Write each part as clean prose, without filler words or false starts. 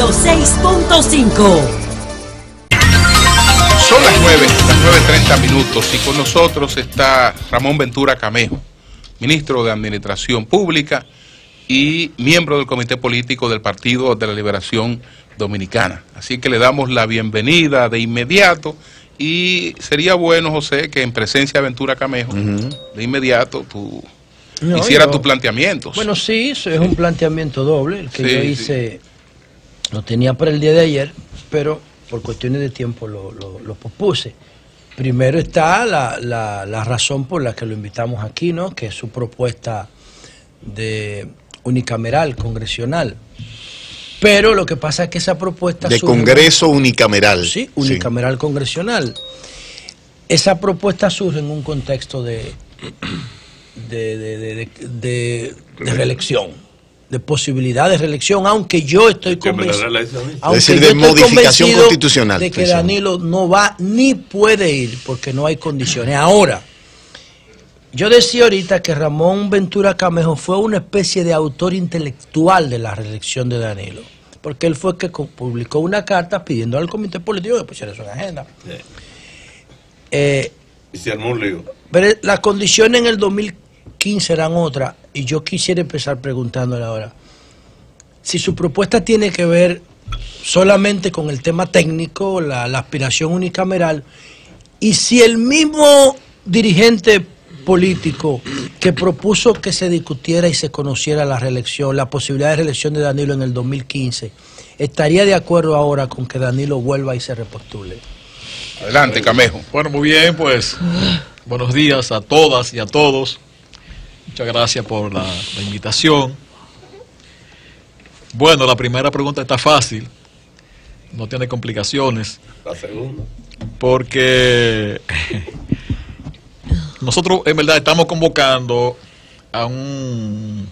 106.5. Son las 9:30 minutos y con nosotros está Ramón Ventura Camejo, ministro de Administración Pública y miembro del Comité Político del Partido de la Liberación Dominicana. Así que le damos la bienvenida de inmediato y sería bueno, José, que en presencia de Ventura Camejo, de inmediato tú hicieras tus planteamientos. Bueno, sí, eso es un planteamiento doble. El que yo hice lo tenía para el día de ayer, pero por cuestiones de tiempo lo pospuse. Primero está la razón por la que lo invitamos aquí, ¿no? Que es su propuesta de unicameral, congresional. Pero lo que pasa es que esa propuesta de Congreso unicameral. Sí, unicameral congresional. Esa propuesta surge en un contexto de reelección, de posibilidad de reelección, aunque yo estoy convencido, es decir, de modificación constitucional, de que Danilo no va ni puede ir porque no hay condiciones. Ahora, yo decía ahorita que Ramón Ventura Camejo fue una especie de autor intelectual de la reelección de Danilo, porque él fue el que publicó una carta pidiendo al comité político que pusiera eso en agenda. Y se armó un lío. Pero las condiciones en el 2015 eran otras, y yo quisiera empezar preguntándole ahora, si su propuesta tiene que ver solamente con el tema técnico, la aspiración unicameral, y si el mismo dirigente político que propuso que se discutiera y se conociera la reelección, la posibilidad de reelección de Danilo en el 2015, estaría de acuerdo ahora con que Danilo vuelva y se repostule. Adelante, Camejo. Bueno, muy bien, pues buenos días a todas y a todos. Muchas gracias por la invitación. Bueno, la primera pregunta está fácil, no tiene complicaciones. La segunda. Porque nosotros en verdad estamos convocando a un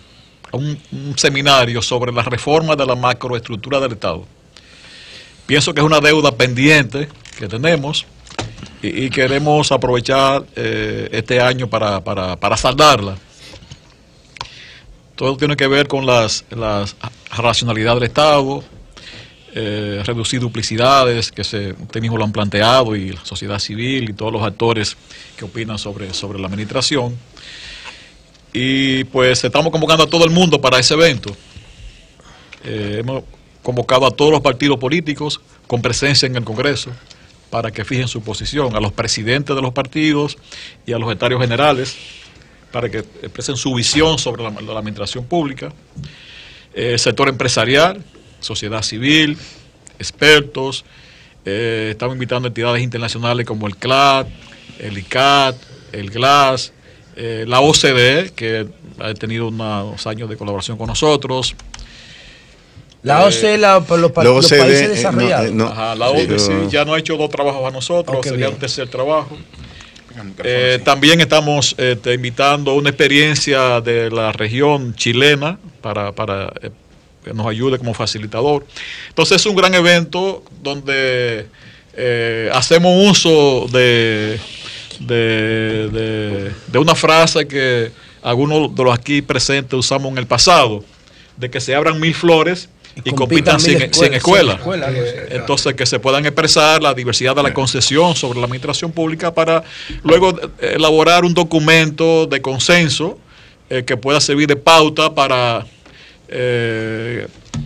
seminario sobre la reforma de la macroestructura del Estado. Pienso que es una deuda pendiente que tenemos y queremos aprovechar este año para saldarla. Todo tiene que ver con las racionalidad del Estado, reducir duplicidades, que ustedes mismos lo han planteado, y la sociedad civil y todos los actores que opinan sobre la administración. Y pues estamos convocando a todo el mundo para ese evento. Hemos convocado a todos los partidos políticos con presencia en el Congreso para que fijen su posición, a los presidentes de los partidos y a los secretarios generales, para que expresen su visión sobre la administración pública, sector empresarial, sociedad civil, expertos. Estamos invitando a entidades internacionales como el CLAD, el ICAT, el GLAS, la OCDE, que ha tenido unos años de colaboración con nosotros. La OCDE, los países desarrollados. La OCDE ya no ha hecho 2 trabajos a nosotros, sería un tercer trabajo. También estamos invitando a una experiencia de la región chilena para que nos ayude como facilitador. Entonces es un gran evento donde hacemos uso de una frase que algunos de los aquí presentes usamos en el pasado, de que se abran 1000 flores y compitan 100 escuelas. Entonces, que se puedan expresar la diversidad de la concesión sobre la administración pública para luego elaborar un documento de consenso que pueda servir de pauta para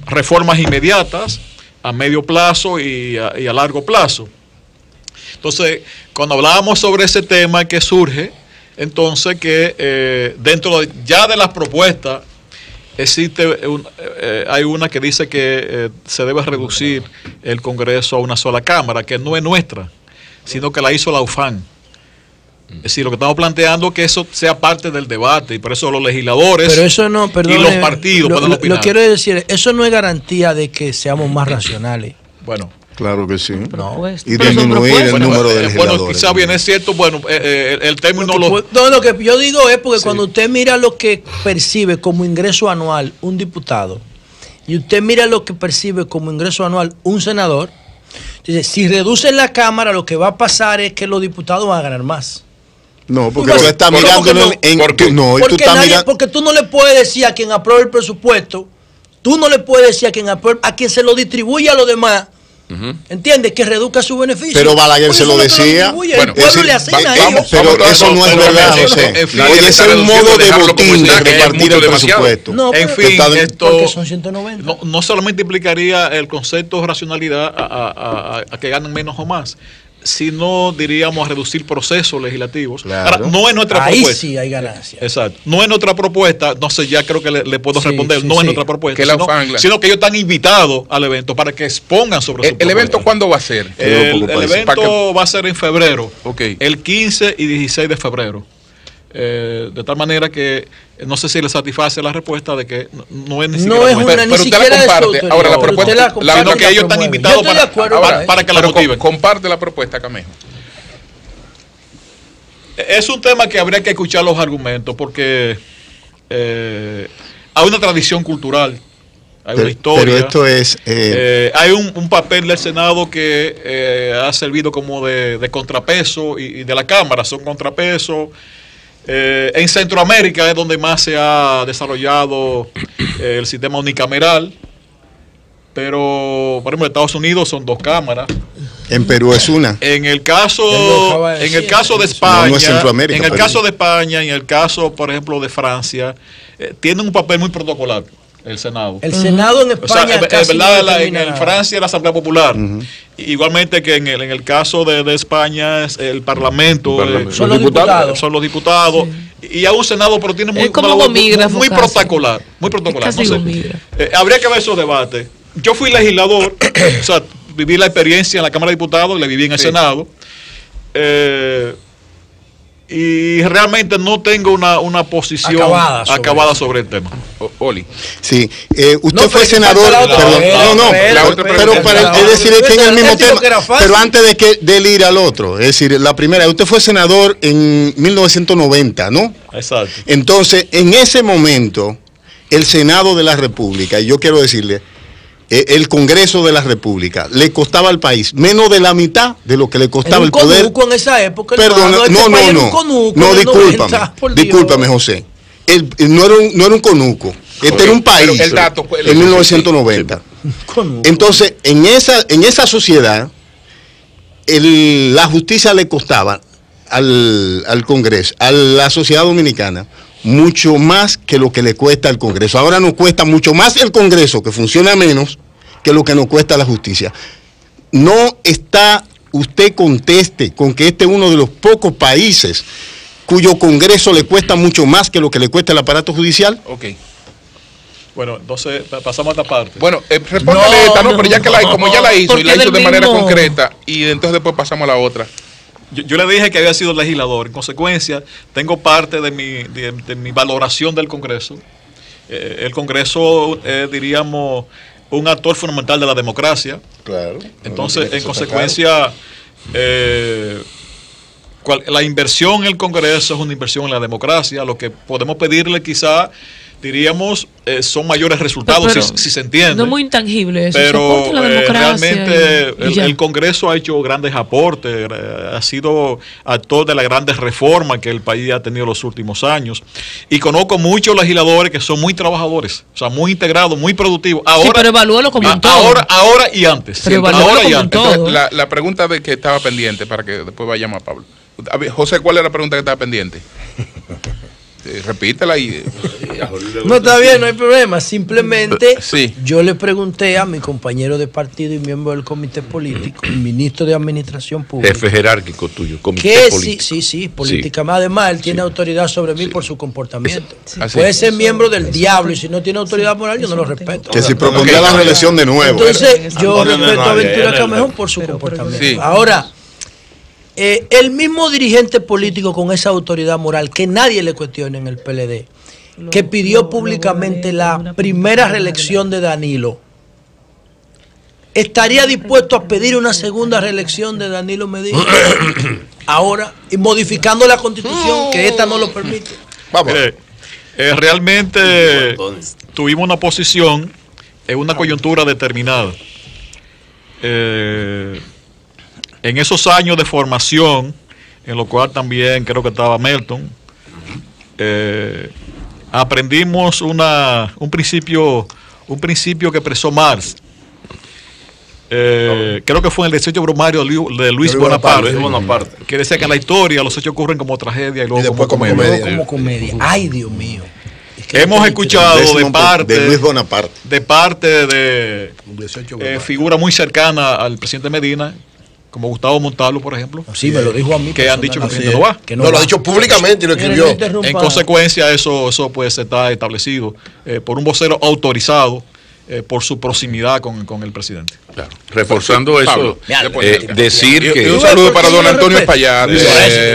reformas inmediatas, a medio plazo y a largo plazo. Entonces, cuando hablábamos sobre ese tema que surge, entonces que dentro ya de las propuestas, hay una que dice que se debe reducir el Congreso a una sola Cámara, que no es nuestra, sino que la hizo la UFAN. Es decir, lo que estamos planteando es que eso sea parte del debate, y por eso los legisladores y los partidos pueden opinar. Lo quiero decir, eso no es garantía de que seamos más racionales. Bueno, claro que sí. No, y disminuir el número de legisladores. Bueno, quizá bien es cierto, el término lo que yo digo es porque cuando usted mira lo que percibe como ingreso anual un diputado y usted mira lo que percibe como ingreso anual un senador, entonces, si reducen la Cámara, lo que va a pasar es que los diputados van a ganar más. No, porque tú estás mirando porque tú no le puedes decir a quien apruebe el presupuesto, tú no le puedes decir a quien se lo distribuye a los demás, ¿entiendes? Que reduzca su beneficio. Pero Balaguer se lo decía. Bueno, el pueblo le asigna a ellos. Pero eso no es verdad, José. Oye, ese es un modo de botín de repartir el presupuesto. No, en fin, esto porque son 190. no solamente implicaría el concepto de racionalidad a que ganen menos o más, sino, diríamos, a reducir procesos legislativos. Claro. Ahora, no es nuestra Ahí propuesta. sí hay ganancias. Exacto. No es nuestra propuesta, no sé, ya creo que le puedo responder, no es nuestra propuesta, sino que ellos están invitados al evento para que expongan sobre su ¿El evento cuándo va a ser? El evento va a ser en febrero, Okay. el 15 y 16 de febrero. De tal manera que no sé si le satisface la respuesta de que no es ni siquiera No es nuestra. una, ni pero usted siquiera la comparte. es su Ahora, la autoridad. propuesta- Usted la comparte, sino que la ellos están promueve. invitados Yo estoy de acuerdo con eso. para que la Pero motiven. comparte la propuesta, Camejo. Es un tema que habría que escuchar los argumentos porque hay una tradición cultural, hay una historia. Pero esto es... hay un papel del Senado que ha servido como de contrapeso y de la Cámara son contrapesos. En Centroamérica es donde más se ha desarrollado el sistema unicameral, pero por ejemplo en Estados Unidos son 2 cámaras. En Perú es una. En el Él lo caso, acaba de en el decir, caso de eso. España, No es Centroamérica, en el Perú. caso de España, y en el caso, por ejemplo, de Francia, tienen un papel muy protocolar el Senado. El Senado en O sea, España es casi verdad, no determina en nada. Francia la Asamblea Popular. Igualmente que en el caso de España es el Parlamento. Son los diputados. Son los diputados. Y a un Senado, pero tiene muy, Es como una labor gomígrafo muy casi. protocolar. Muy protocolar. Es casi No sé. gomígrafo. Habría que ver esos debates. Yo fui legislador, o sea, viví la experiencia en la Cámara de Diputados, la viví en el Senado. Y realmente no tengo una posición acabada sobre el tema. Oli. Sí, usted No, fue pero senador, falta la otra. perdón, no, La otra pero pregunta. para es decir, es que en el mismo Él dijo tema, que era fácil. pero antes de él ir al otro, es decir, la primera, usted fue senador en 1990, ¿no? Exacto. Entonces, en ese momento, el Senado de la República, y yo quiero decirle, el Congreso de la República, le costaba al país menos de la mitad de lo que le costaba Era el un poder. conuco en esa época. Perdona, hermano. Este país era un conuco no, en el 90, discúlpame, por Dios. discúlpame, José. No era un conuco, era un país Pero el dato fue- en 1990. Conuco. Entonces, en esa sociedad, la justicia le costaba al Congreso, a la sociedad dominicana, mucho más que lo que le cuesta al Congreso. Ahora nos cuesta mucho más el Congreso, que funciona menos, que lo que nos cuesta la justicia. No está, usted conteste con que este es uno de los pocos países cuyo Congreso le cuesta mucho más que lo que le cuesta el aparato judicial. Ok. Bueno, entonces pasamos a esta parte. Bueno, respóndale esta, ¿no? Pero ya que como ya la hizo y Porque la hizo del de manera mismo- concreta, y entonces después pasamos a la otra. Yo le dije que había sido legislador. En consecuencia, tengo parte de mi valoración del Congreso. El Congreso es, diríamos, un actor fundamental de la democracia. Claro. Entonces, en consecuencia, la inversión en el Congreso es una inversión en la democracia. Lo que podemos pedirle quizá, diríamos, son mayores resultados, Pero si se entiende. No es muy intangible eso. Pero soporte la democracia realmente y ya. el Congreso ha hecho grandes aportes, ha sido actor de las grandes reformas que el país ha tenido los últimos años. Y conozco muchos legisladores que son muy trabajadores, o sea, muy integrados, muy productivos. Ahora, Sí, pero evalúalo como un todo. Ahora y antes. Pero Siempre. evalúalo Ahora y como un antes. todo. Entonces, la pregunta de que estaba pendiente, para que después vayamos a Pablo. A ver, José, ¿cuál es la pregunta que estaba pendiente? Repítela y... No, está bien, no hay problema. Simplemente Sí. yo le pregunté a mi compañero de partido y miembro del comité político, el ministro de Administración Pública, Jefe jerárquico tuyo, comité que político. sí, política. Además, él tiene autoridad sobre mí por su comportamiento. Así. Puede ser miembro del diablo y si no tiene autoridad moral, yo no lo respeto. Que si propondría la reelección de nuevo. Entonces, yo No, no, no, respeto a no, Ventura no, Camejo no. por su comportamiento. Sí. Ahora, el mismo dirigente político con esa autoridad moral que nadie le cuestiona en el PLD, que pidió públicamente la primera reelección de Danilo, ¿estaría dispuesto a pedir una segunda reelección de Danilo Medina ahora y modificando la constitución que esta no lo permite? Vamos. Mire, realmente tuvimos una posición en una coyuntura determinada. En esos años de formación, en lo cual también creo que estaba Melton, aprendimos un principio un principio que expresó Marx. Creo que fue en el 18 brumario de Luis Bonaparte, que decía que en la historia los hechos ocurren como tragedia y luego después como comedia. Ay, Dios mío. Hemos escuchado de Luis Bonaparte, de figuras muy cercanas al presidente Medina, como Gustavo Montalvo, por ejemplo. Sí, me lo dijo a mí. Que han dicho que el presidente no va. Que no lo ha dicho públicamente y lo escribió. En consecuencia, eso pues está establecido por un vocero autorizado por su proximidad con el presidente. Claro. Reforzando eso, decir que... un saludo para don Antonio Espaillat.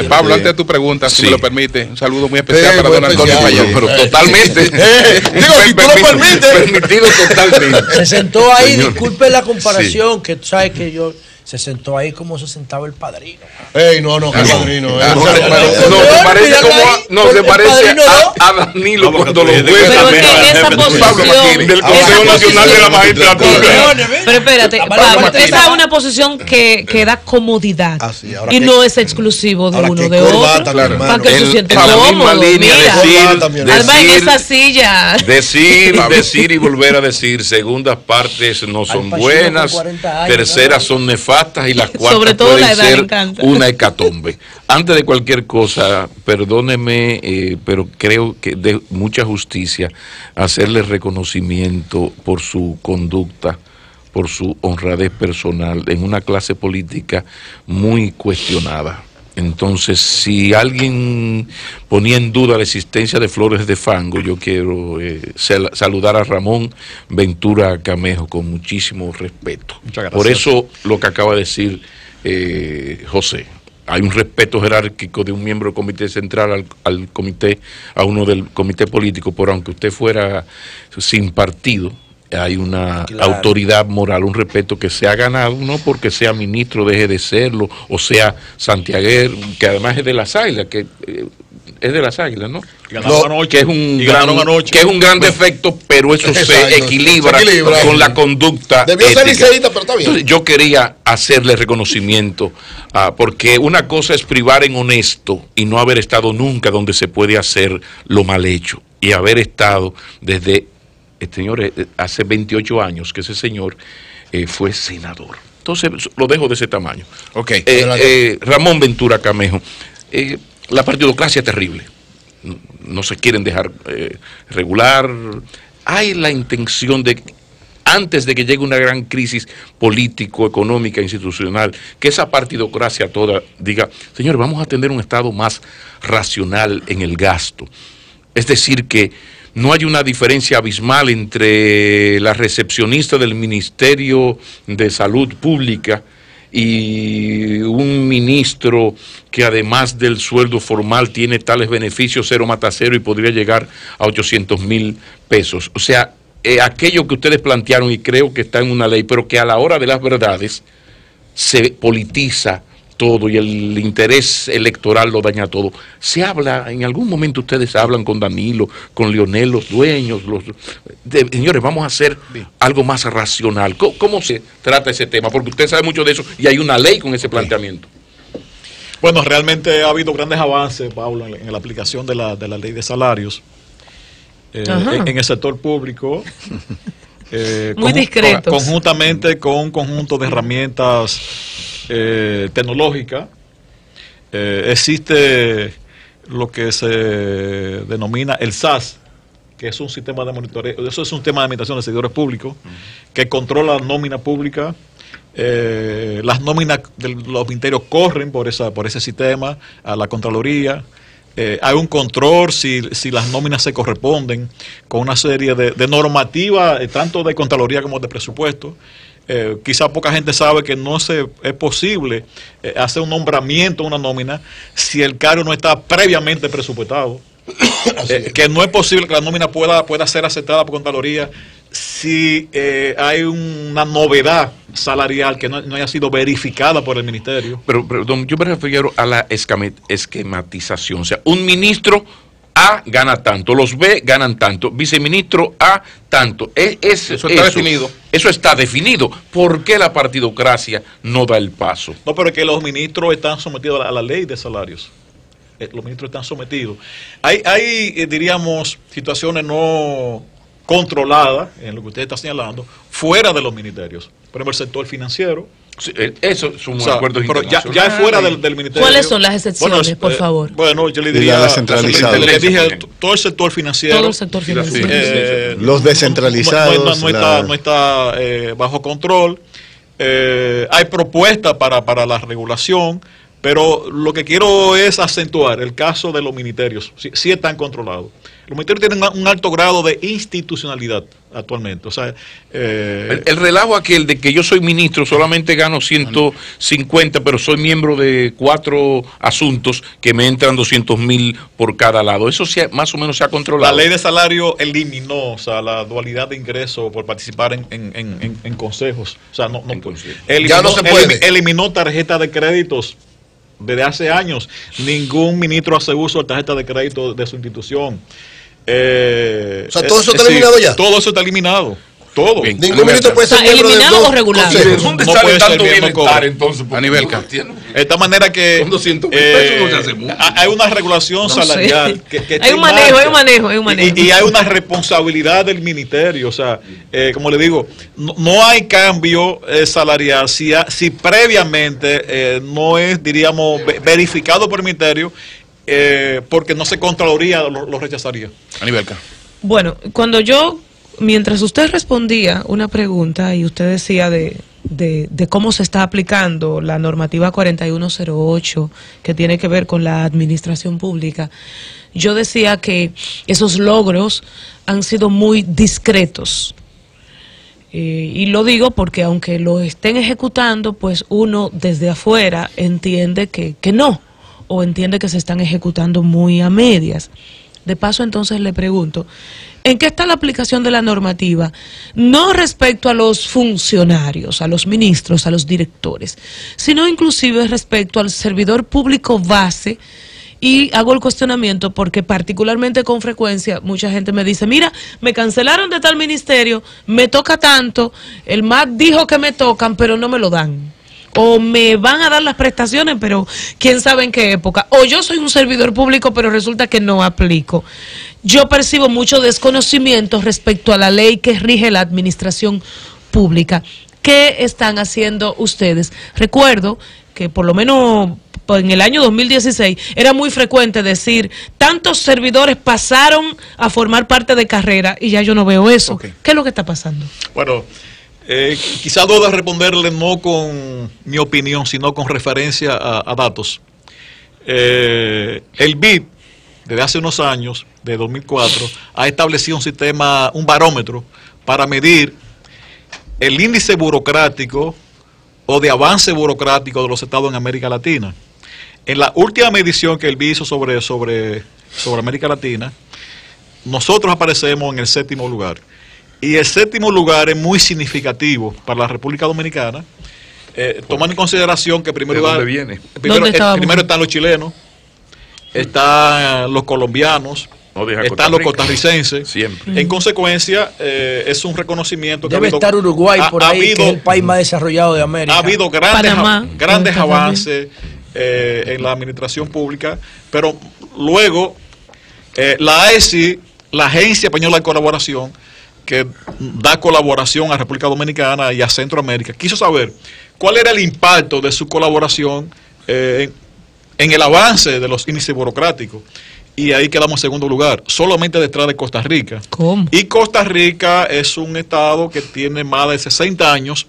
Pablo, antes de tu pregunta, si me lo permite, un saludo muy especial para don Antonio Espaillat. Pero totalmente. Digo, si tú lo permites. Permitido totalmente. Se sentó ahí, disculpe la comparación, que tú sabes que yo... Se sentó ahí como se sentaba el padrino. Ey, no, qué padrino. Se parece a Danilo cuando lo Pero es que en esa posición del Consejo Nacional de la Magistratura. Pero espérate, Pablo, esa es una posición que da comodidad y no es exclusivo de uno de otro. Para que se sienta cómodo. Mira, además en esa silla. Decir y volver a decir, segundas partes no son buenas, terceras son nefastas y las cuartas pueden ser una hecatombe. Antes de cualquier cosa, perdóneme, pero creo que de mucha justicia hacerle reconocimiento por su conducta, por su honradez personal en una clase política muy cuestionada. Entonces, si alguien ponía en duda la existencia de Flores de Fango, yo quiero saludar a Ramón Ventura Camejo con muchísimo respeto. Muchas gracias. Por eso lo que acaba de decir José. Hay un respeto jerárquico de un miembro del comité central al comité, a uno del comité político, pero aunque usted fuera sin partido, hay una autoridad moral, un respeto que se ha ganado, no porque sea ministro, deje de serlo, o sea santiaguero, que además es de las Águilas, que es de las Águilas, ¿no? Que es un gran defecto, pero eso se equilibra con la conducta debió ética. ser liceísta, pero está bien. Entonces, yo quería hacerle reconocimiento, porque una cosa es privar en honesto y no haber estado nunca donde se puede hacer lo mal hecho, y haber estado desde... Señores, hace 28 años que ese señor fue senador. Entonces, lo dejo de ese tamaño. Okay. Ramón Ventura Camejo, la partidocracia es terrible. No se quieren dejar regular. Hay la intención de, antes de que llegue una gran crisis político, económica, institucional, que esa partidocracia toda diga, señores, vamos a tener un Estado más racional en el gasto. Es decir, que no hay una diferencia abismal entre la recepcionista del Ministerio de Salud Pública y un ministro que además del sueldo formal tiene tales beneficios, cero mata cero, y podría llegar a 800,000 pesos. O sea, aquello que ustedes plantearon, y creo que está en una ley, pero que a la hora de las verdades se politiza todo y el interés electoral lo daña todo. Se habla, en algún momento ustedes hablan con Danilo, con Leonel, los dueños, señores, vamos a hacer algo más racional. ¿Cómo se trata ese tema? Porque usted sabe mucho de eso y hay una ley con ese planteamiento. Bueno, realmente ha habido grandes avances, Pablo, en la aplicación de la ley de salarios en el sector público. Muy discretos. Conjuntamente con un conjunto de herramientas tecnológica. Existe lo que se denomina el SAS, que es un sistema de monitoreo, eso es un tema de administración de servidores públicos, que controla la nómina pública. Las nóminas de los ministerios corren por ese sistema a la Contraloría. Hay un control si las nóminas se corresponden con una serie de normativas, tanto de Contraloría como de presupuesto. Quizá poca gente sabe que no es posible hacer un nombramiento, una nómina, si el cargo no está previamente presupuestado. Que no es posible que la nómina pueda ser aceptada por Contraloría si hay una novedad salarial que no haya sido verificada por el ministerio. Pero perdón, yo me refiero a la esquematización. O sea, un ministro A gana tanto, los B ganan tanto, viceministro A tanto. Eso está definido. Eso está definido. ¿Por qué la partidocracia no da el paso? No, pero es que los ministros están sometidos a la ley de salarios. Los ministros están sometidos. Hay diríamos, situaciones no controlada, en lo que usted está señalando, fuera de los ministerios. Por ejemplo, el sector financiero. Sí, eso es un acuerdo internacional. Pero ya es fuera del ministerio. ¿Cuáles son las excepciones, por favor? Bueno, yo le diría todo el sector financiero. Todo el sector financiero. Los descentralizados. No está bajo control. Hay propuestas para la regulación, pero lo que quiero es acentuar el caso de los ministerios. Sí están controlados. Los ministerios tienen un alto grado de institucionalidad actualmente. O sea, el relajo aquel de que yo soy ministro, solamente gano 150, pero soy miembro de 4 asuntos que me entran 200.000 por cada lado. Eso más o menos se ha controlado. La ley de salario eliminó, o sea, la dualidad de ingreso por participar en consejos. O sea, ya no se puede. Eliminó tarjetas de créditos. Desde hace años, ningún ministro hace uso de tarjeta de crédito de su institución. O sea, ¿todo eso está eliminado ya? Todo eso está eliminado. Todo. Bien. Ningún ministro puede ser miembro ¿eliminado o regulado? ¿Dónde No sale puede tanto ser bienestar entonces? A nivel K. De esta manera que Con 200.000 pesos no se hace mucho. hay una regulación salarial. Que hay un manejo. Y hay una responsabilidad del ministerio. O sea, como le digo, no hay cambio salarial si previamente no es, diríamos, verificado por el ministerio, porque no se Contraloría lo rechazaría. A nivel K. Bueno, mientras usted respondía una pregunta y usted decía de cómo se está aplicando la normativa 4108 que tiene que ver con la administración pública, yo decía que esos logros han sido muy discretos. Y lo digo porque aunque lo estén ejecutando, pues uno desde afuera entiende que no, o entiende que se están ejecutando muy a medias. De paso, entonces le pregunto, ¿en qué está la aplicación de la normativa? No respecto a los funcionarios, a los ministros, a los directores, sino inclusive respecto al servidor público base. Y hago el cuestionamiento porque particularmente con frecuencia mucha gente me dice, mira, me cancelaron de tal ministerio, me toca tanto, el MAT dijo que me tocan, pero no me lo dan. O me van a dar las prestaciones, pero quién sabe en qué época. O yo soy un servidor público, pero resulta que no aplico. Yo percibo mucho desconocimiento respecto a la ley que rige la administración pública. ¿Qué están haciendo ustedes? Recuerdo que por lo menos en el año 2016 era muy frecuente decir, tantos servidores pasaron a formar parte de carrera y ya yo no veo eso. Okay. ¿Qué es lo que está pasando? Bueno, quizá debo de responderle no con mi opinión, sino con referencia a datos. El BID, desde hace unos años, de 2004, ha establecido un sistema, un barómetro, para medir el índice burocrático o de avance burocrático de los estados en América Latina. En la última medición que el BID hizo sobre América Latina, nosotros aparecemos en el 7º lugar. Y el 7º lugar es muy significativo para la República Dominicana, tomando en consideración que primero están los chilenos, están los colombianos, están los costarricenses. Siempre. En consecuencia, es un reconocimiento que debe estar Uruguay por ahí, que es el país más desarrollado de América. Ha habido grandes avances en la administración pública, pero luego la AECI, la Agencia Española de Colaboración, que da colaboración a República Dominicana y a Centroamérica, quiso saber cuál era el impacto de su colaboración en el avance de los índices burocráticos. Y ahí quedamos en segundo lugar, solamente detrás de Costa Rica. ¿Cómo? Y Costa Rica es un estado que tiene más de 60 años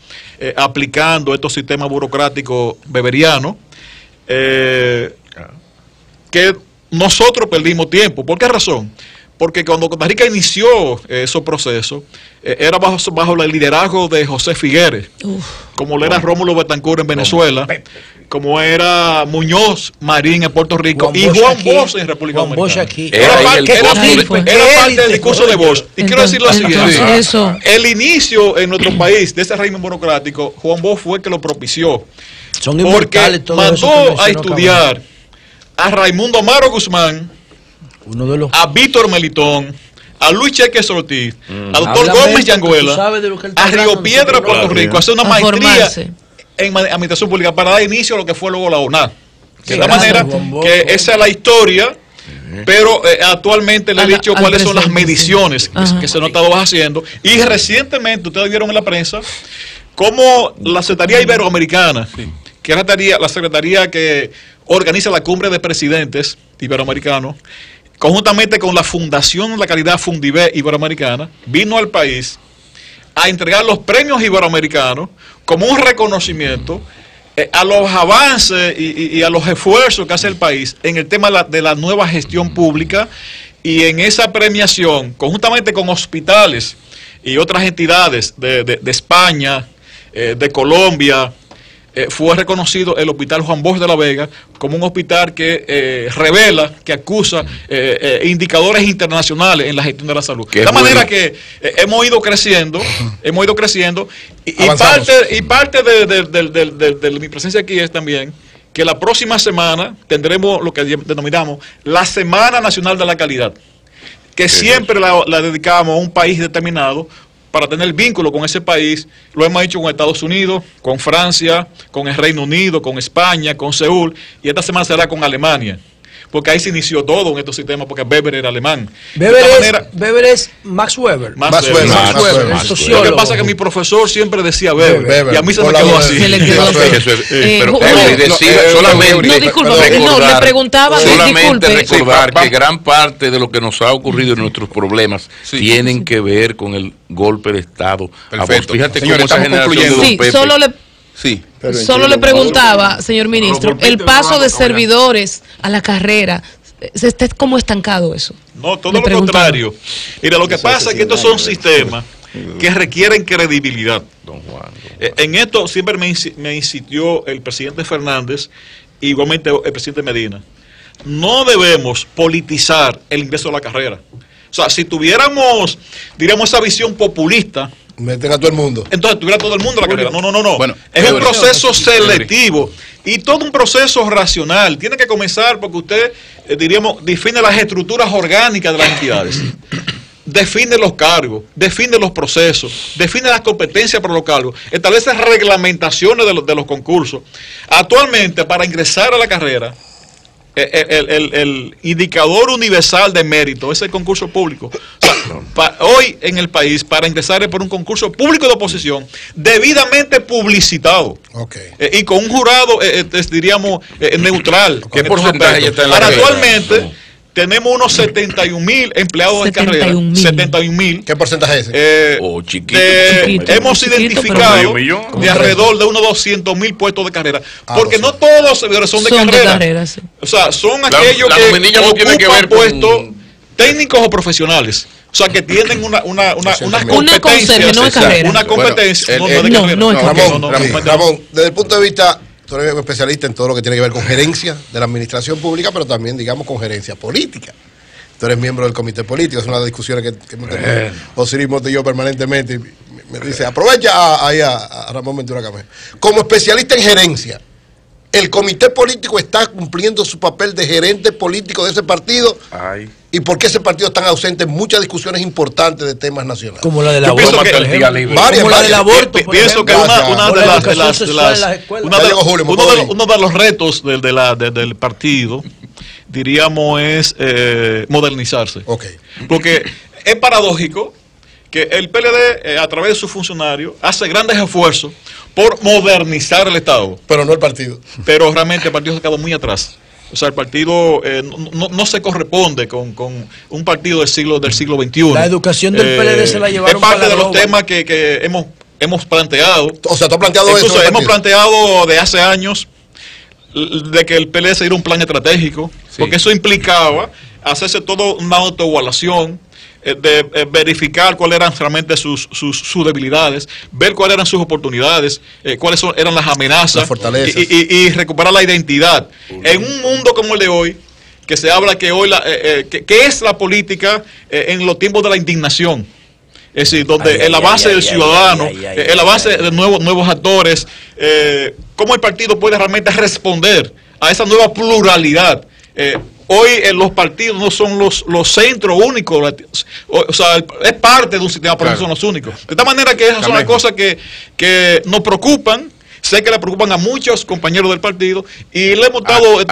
aplicando estos sistemas burocráticos beberianos, que nosotros perdimos tiempo. ¿Por qué razón? Porque cuando Costa Rica inició esos procesos, era bajo el liderazgo de José Figueres, como lo era Rómulo Betancourt en Venezuela, como era Muñoz Marín en Puerto Rico y Juan Bosch en República Dominicana. Era parte del discurso de Bosch. Y quiero decir lo siguiente: el inicio en nuestro país de ese régimen burocrático, Juan Bosch fue el que lo propició. Porque mandó a estudiar a Raimundo Amaro Guzmán, a Víctor Melitón, a Luis Cheques Ortiz, al doctor Gómez Yanguela, a Río Piedra, Puerto Rico, a hacer una maestría en administración pública para dar inicio a lo que fue luego la ONAD. De la manera que esa es la historia Pero actualmente le he dicho cuáles son las mediciones que se han estado haciendo. Y recientemente, ustedes vieron en la prensa, cómo la Secretaría Iberoamericana, que es la secretaría que organiza la cumbre de presidentes iberoamericanos, conjuntamente con la Fundación de la Calidad Fundive Iberoamericana, vino al país a entregar los premios iberoamericanos como un reconocimiento a los avances y a los esfuerzos que hace el país en el tema de la nueva gestión pública, y en esa premiación, conjuntamente con hospitales y otras entidades de España, de Colombia, fue reconocido el Hospital Juan Bosch de la Vega como un hospital que revela, que acusa indicadores internacionales en la gestión de la salud. De tal manera que hemos ido creciendo y parte de mi presencia aquí es también que la próxima semana tendremos lo que denominamos la Semana Nacional de la Calidad, que siempre la dedicamos a un país determinado, para tener vínculo con ese país. Lo hemos hecho con Estados Unidos, con Francia, con el Reino Unido, con España, con Seúl, y esta semana será con Alemania, porque ahí se inició todo en estos sistemas, porque Weber era alemán. Weber es Max Weber. Max Weber. Lo que pasa es que mi profesor siempre decía Weber, y a mí se me quedó así. Le preguntaba, solamente recordar que gran parte de lo que nos ha ocurrido en nuestros problemas tienen que ver con el golpe de Estado. Perfecto. Fíjate cómo esa generación de Pepe. Solo le preguntaba, señor ministro, el paso de servidores a la carrera, ¿está como estancado eso? No, todo lo contrario. Mira, lo que pasa es que estos son sistemas que requieren credibilidad. En esto siempre me insistió el presidente Fernández, igualmente el presidente Medina. No debemos politizar el ingreso a la carrera. O sea, si tuviéramos, diríamos, esa visión populista, meten a todo el mundo. entonces tuviera todo el mundo la carrera. No. Bueno, es un proceso selectivo y todo un proceso racional. Tiene que comenzar porque usted, diríamos, define las estructuras orgánicas de las entidades. Define los cargos, define los procesos, define las competencias para los cargos, establece reglamentaciones de los concursos. Actualmente, para ingresar a la carrera, el indicador universal de mérito es el concurso público. O sea, hoy en el país, para ingresar es por un concurso público de oposición debidamente publicitado, y con un jurado, diríamos, neutral. ¿Qué porcentaje está en la carrera? Actualmente tenemos unos 71.000 empleados de carrera. 71.000. ¿Qué porcentaje es ese? Chiquito. Hemos identificado de alrededor de unos 200.000 puestos de carrera. Porque no todos los servidores son de carrera. O sea, son aquellos que ocupan puestos técnicos o profesionales. O sea, que tienen una competencia. No es carrera. Una competencia. Ramón, desde el punto de vista, tú eres un especialista en todo lo que tiene que ver con gerencia de la administración pública, pero también, digamos, con gerencia política. Tú eres miembro del comité político, es una de las discusiones que hemos tenido Osiris Mota y yo permanentemente. Y me dice, aprovecha ahí a Ramón Ventura Camejo. Como especialista en gerencia, ¿el comité político está cumpliendo su papel de gerente político de ese partido? ¿Y por qué ese partido está ausente en muchas discusiones importantes de temas nacionales? Como la del aborto, por ejemplo. Pienso que uno de los retos del partido, diríamos, es modernizarse. Porque es paradójico que el PLD, a través de sus funcionarios, hace grandes esfuerzos por modernizar el Estado. Pero no el partido. Pero realmente el partido se ha quedado muy atrás. O sea, el partido no se corresponde con un partido del siglo XXI. La educación del PLD se la llevaron. Es parte de los temas que hemos planteado. O sea, tú has planteado eso. Incluso hemos planteado de hace años de que el PLD se diera un plan estratégico, porque eso implicaba hacerse todo una autoevaluación, de verificar cuáles eran realmente sus debilidades, ver cuáles eran sus oportunidades, cuáles eran las amenazas, las fortalezas, y recuperar la identidad. En un mundo como el de hoy, que se habla que hoy que es la política en los tiempos de la indignación, es decir, donde el avance del ciudadano, el avance de nuevos actores, cómo el partido puede realmente responder a esa nueva pluralidad. Hoy los partidos no son los centros únicos, o sea, es parte de un sistema, pero no son los únicos. De tal manera que esas son las cosas que nos preocupan sé que le preocupan a muchos compañeros del partido y le hemos estado,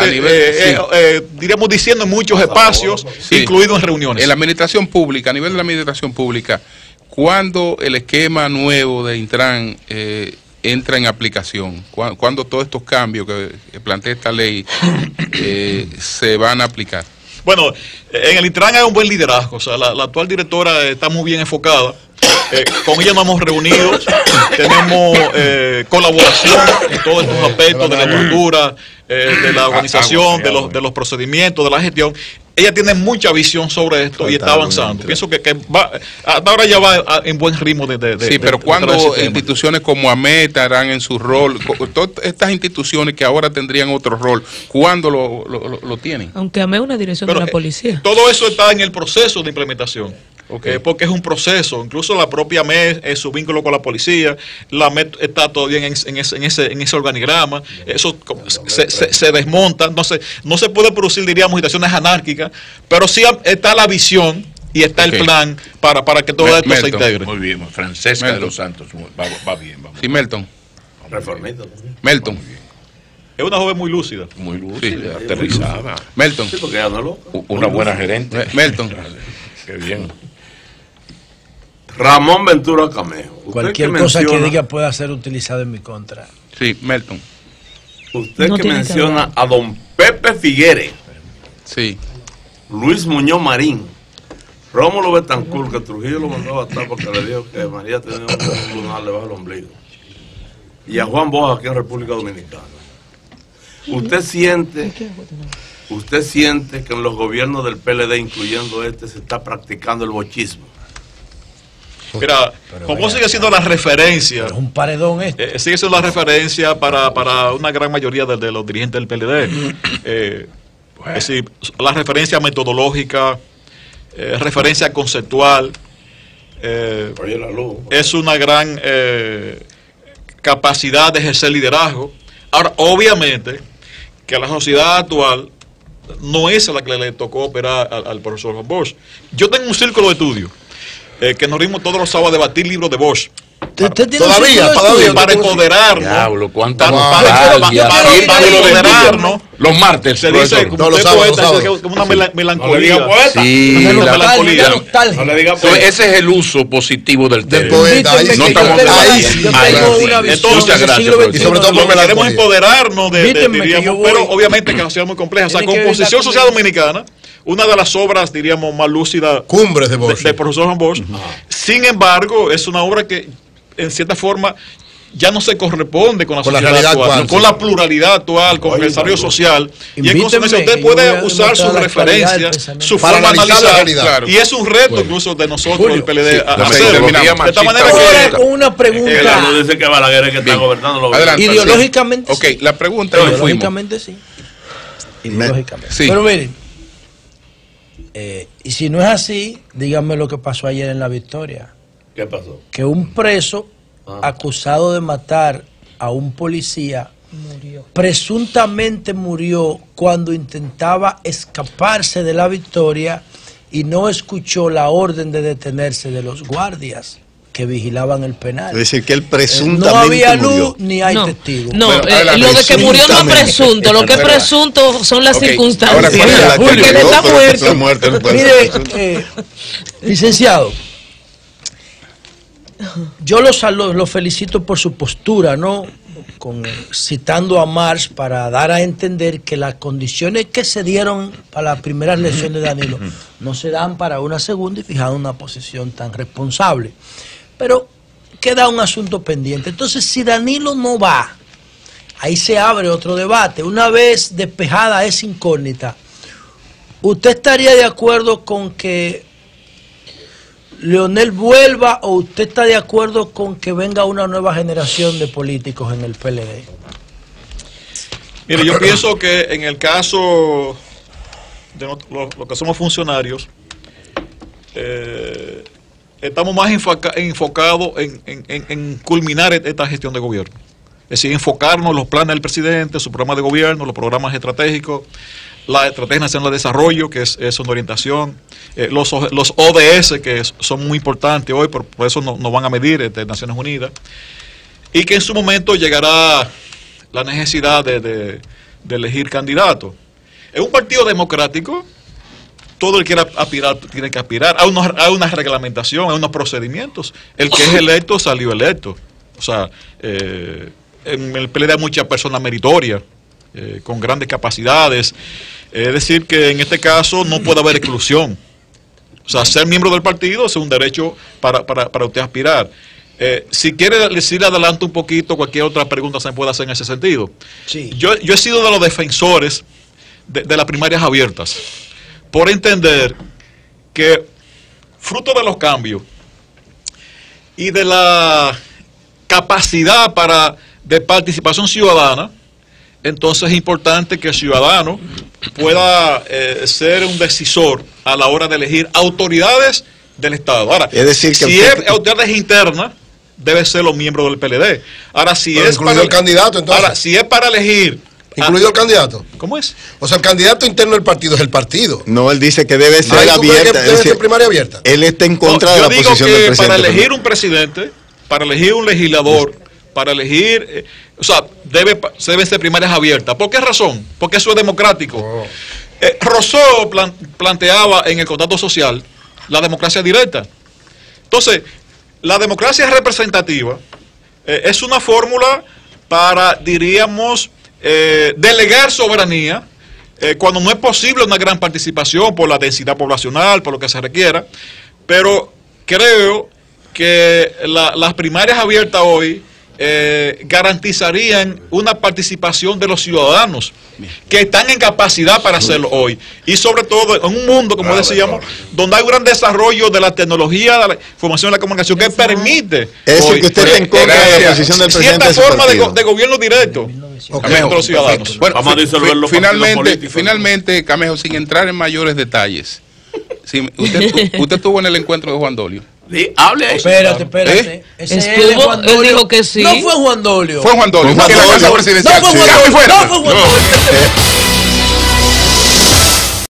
diríamos, diciendo en muchos espacios, incluidos en reuniones. En la administración pública, a nivel de la administración pública, ¿cuándo el esquema nuevo de Intran entra en aplicación? ¿Cuándo todos estos cambios que plantea esta ley se van a aplicar? Bueno, en el Intran hay un buen liderazgo, o sea, la actual directora está muy bien enfocada. Con ella nos hemos reunido, tenemos colaboración en todos estos aspectos de la estructura, de la organización, de los procedimientos, de la gestión. Ella tiene mucha visión sobre esto y está avanzando. Pienso que va, hasta ahora ya va en buen ritmo sí, pero cuando instituciones como AMET estarán en su rol, todas estas instituciones que ahora tendrían otro rol, ¿cuándo lo tienen? Aunque AMET es una dirección de la policía. Todo eso está en el proceso de implementación. Porque es un proceso, incluso la propia AMET, su vínculo con la policía, la AMET está todavía en ese organigrama, eso se desmonta, no se puede producir, diríamos, situaciones anárquicas, pero sí está la visión y está el plan para que todo esto se integre. Muy bien, Francesca de los Santos, va bien. Vamos. Sí, Melton. Reformista. Melton. Es una joven muy lúcida. Muy lúcida, aterrizada. Melton. Sí, porque ya no lo... Una buena gerente. Melton. Qué bien. Ramón Ventura Camejo. Cualquier cosa que diga pueda ser utilizada en mi contra. Sí, Melton. Usted no que menciona a don Pepe Figuere. Sí. Luis Muñoz Marín. Rómulo Betancourt, que Trujillo lo mandó a matar porque le dijo que María tenía un lunar debajo del ombligo. Y a Juan Bosch aquí en República Dominicana. ¿Usted siente que en los gobiernos del PLD, incluyendo se está practicando el bochismo? Mira, como sigue siendo la referencia, es un paredón sigue siendo la referencia para una gran mayoría de los dirigentes del PLD. Es decir, la referencia metodológica, referencia conceptual, es una gran capacidad de ejercer liderazgo. Ahora, obviamente, que la sociedad actual no es a la que le tocó operar al profesor Juan Bosch. Yo tengo un círculo de estudio que nos rimos todos los sábados a debatir libros de Bosch. Todavía, para empoderarnos. Diablo, para empoderarnos. Los martes. Se dice como usted poeta, como una melancolía. Sí, melancolía. No le diga poeta. Ese es el uso positivo del término. No estamos ahí. Muchas gracias. Y sobre todo queremos empoderarnos pero obviamente que es una sociedad muy compleja. O sea, Composición Social Dominicana, una de las obras, diríamos, más lúcidas cumbres de Bosch, del profesor Juan Bosch. Sin embargo, es una obra que, en cierta forma, ya no se corresponde con la sociedad actual, con la pluralidad actual, con el desarrollo social. Y en consecuencia, usted puede usar sus referencias, su forma de analizar. Y es un reto incluso de nosotros, el PLD, hacerlo. De esta manera que... Con una pregunta... No dice que Balaguer es que está gobernando. Ideológicamente sí. Ok, la pregunta... Ideológicamente sí. Ideológicamente. Sí. Pero miren, y si no es así, díganme lo que pasó ayer en La Victoria. ¿Qué pasó? Que un preso acusado de matar a un policía presuntamente murió cuando intentaba escaparse de La Victoria y no escuchó la orden de detenerse de los guardias que vigilaban el penal. Es decir, que él presuntamente no había luz murió. Ni hay testigos. No, lo de que murió no es presunto, lo que es presunto son las circunstancias. Porque él está muerto. Mire, licenciado, yo lo felicito por su postura, ¿no? Citando a Marx para dar a entender que las condiciones que se dieron para las primeras elecciones de Danilo no se dan para una segunda y fijando una posición tan responsable. Pero queda un asunto pendiente. Entonces, si Danilo no va, ahí se abre otro debate. Una vez despejada esa incógnita, ¿usted estaría de acuerdo con que Leonel vuelva o usted está de acuerdo con que venga una nueva generación de políticos en el PLD? Mire, yo pienso que en el caso de los que somos funcionarios, estamos más enfocados en culminar esta gestión de gobierno. Es decir, enfocarnos en los planes del presidente, su programa de gobierno, los programas estratégicos, la Estrategia Nacional de Desarrollo, que es una orientación, los ODS, que son muy importantes hoy, por eso nos van a medir de Naciones Unidas. y que en su momento llegará la necesidad de elegir candidatos. En un partido democrático, todo el que quiera aspirar tiene que aspirar a una reglamentación, a unos procedimientos. El que es electo salió electo. O sea, en el PLD hay muchas personas meritorias, con grandes capacidades. Es decir, que en este caso no puede haber exclusión. O sea, ser miembro del partido es un derecho para usted aspirar. Si quiere decir adelante un poquito, cualquier otra pregunta se me puede hacer en ese sentido. Sí. Yo he sido de los defensores de las primarias abiertas, por entender que fruto de los cambios y de la capacidad de participación ciudadana, entonces es importante que el ciudadano pueda ser un decisor a la hora de elegir autoridades del Estado. Ahora, es decir, que si es autoridades internas, debe ser los miembros del PLD. Ahora, si es incluido el candidato, entonces. Ahora, si es para elegir. ¿Incluido el candidato? ¿Cómo es? O sea, el candidato interno del partido es el partido. No, él dice que debe ser abierta. Debe ser primaria abierta. Él está en contra de la posición del presidente. Para elegir un presidente, para elegir un legislador, para elegir, o sea, deben ser primarias abiertas. ¿Por qué razón? Porque eso es democrático. Rousseau planteaba en el contrato social la democracia directa. Entonces, la democracia representativa es una fórmula para, diríamos, delegar soberanía cuando no es posible una gran participación por la densidad poblacional, por lo que se requiera. Pero creo que las primarias abiertas hoy garantizarían una participación de los ciudadanos que están en capacidad para hacerlo hoy, y sobre todo en un mundo, como decíamos, donde hay un gran desarrollo de la tecnología, de la información y la comunicación, que permite que usted está en contra de la posición del presidente, cierta forma de gobierno directo de los ciudadanos. Bueno, vamos a disolverlo. Finalmente, Camejo, sin entrar en mayores detalles, usted estuvo en el encuentro de Juan Dolio. Hable ahí. Espérate. Él dijo que sí. No fue Juan Dolio. Fue Juan Dolio. No fue Juan Dolio.